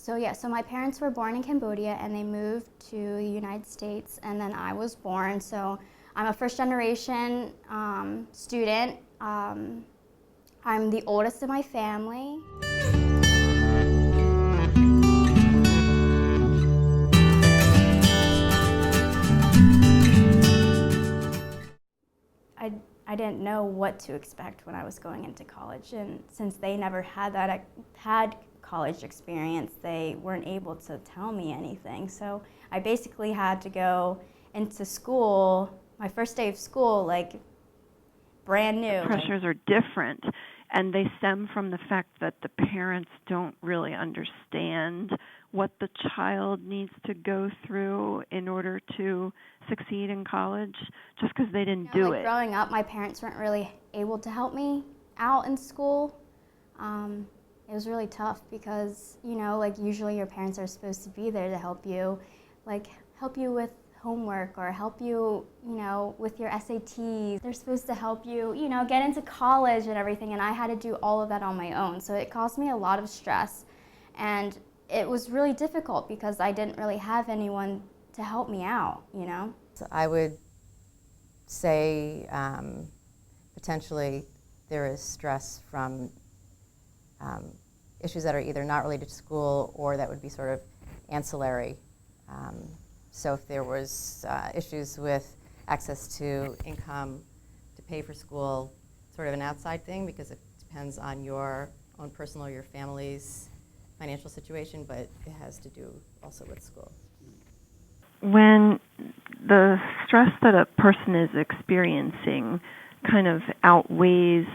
So my parents were born in Cambodia and they moved to the United States, and then I was born. So I'm a first generation student. I'm the oldest in my family. I didn't know what to expect when I was going into college, and since they never had college experience, they weren't able to tell me anything. So I basically had to go into school, my first day of school, like brand new. The pressures are different, and they stem from the fact that the parents don't really understand what the child needs to go through in order to succeed in college, just because they didn't do it. Growing up, my parents weren't really able to help me out in school. It was really tough because, usually your parents are supposed to be there to help you, help you with homework or help you, with your SATs. They're supposed to help you, get into college and everything, and I had to do all of that on my own. So it caused me a lot of stress, and it was really difficult because I didn't really have anyone to help me out, So I would say potentially there is stress from issues that are either not related to school or that would be sort of ancillary. So if there was issues with access to income to pay for school, sort of an outside thing because it depends on your own personal or your family's financial situation, but it has to do also with school. When the stress that a person is experiencing kind of outweighs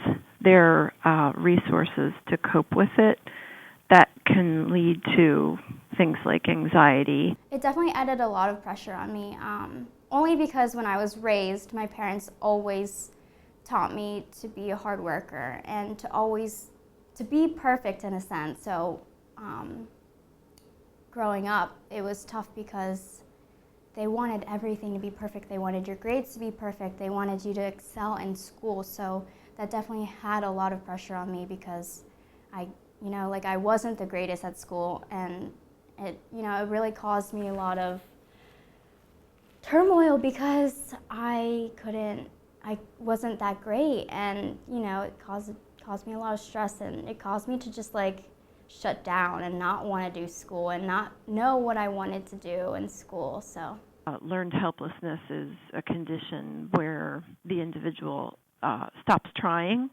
their resources to cope with it, that can lead to things like anxiety. It definitely added a lot of pressure on me, only because when I was raised, my parents always taught me to be a hard worker and to be perfect in a sense. So growing up, it was tough because they wanted everything to be perfect. They wanted your grades to be perfect. They wanted you to excel in school. So that definitely had a lot of pressure on me because I wasn't the greatest at school, and it really caused me a lot of turmoil because I wasn't that great, and it caused me a lot of stress, and it caused me to just shut down and not want to do school and not know what I wanted to do in school. So learned helplessness is a condition where the individual stops trying.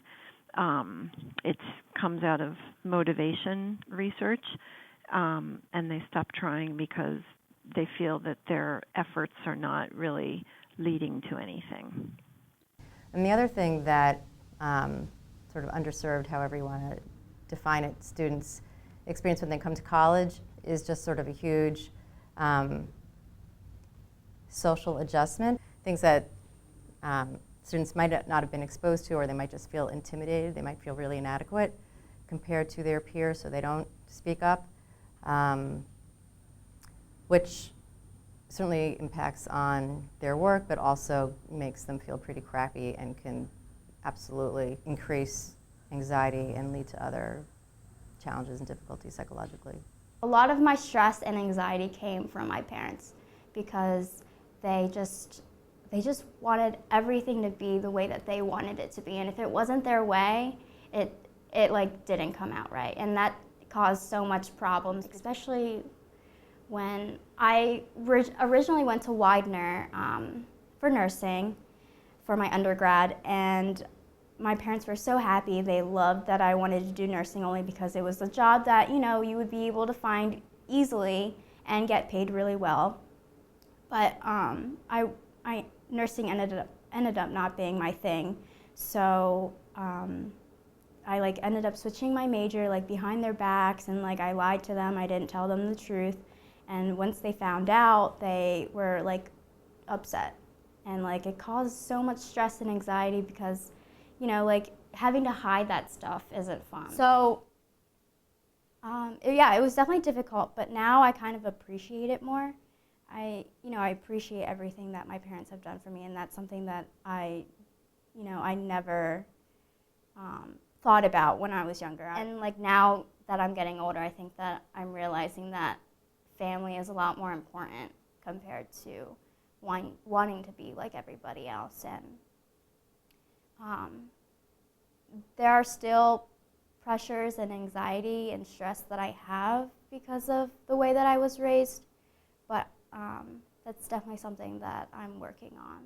It comes out of motivation research, and they stop trying because they feel that their efforts are not really leading to anything. And the other thing that sort of underserved, however you want to define it, students experience when they come to college is just sort of a huge social adjustment, things that students might not have been exposed to, or they might just feel intimidated. They might feel really inadequate compared to their peers, so they don't speak up, which certainly impacts on their work, but also makes them feel pretty crappy and can absolutely increase anxiety and lead to other challenges and difficulties psychologically. A lot of my stress and anxiety came from my parents because they just wanted everything to be the way that they wanted it to be, and if it wasn't their way, it didn't come out right, and that caused so much problems, especially when I originally went to Widener for nursing for my undergrad, and my parents were so happy. They loved that I wanted to do nursing only because it was a job that you would be able to find easily and get paid really well. But nursing ended up not being my thing, so I ended up switching my major behind their backs, and I lied to them. I didn't tell them the truth, and once they found out, they were upset, and it caused so much stress and anxiety because having to hide that stuff isn't fun. So yeah, it was definitely difficult, but now I kind of appreciate it more. I appreciate everything that my parents have done for me, and that's something that I never thought about when I was younger. And now that I'm getting older, I think that I'm realizing that family is a lot more important compared to wanting to be like everybody else. And there are still pressures and anxiety and stress that I have because of the way that I was raised, but that's definitely something that I'm working on.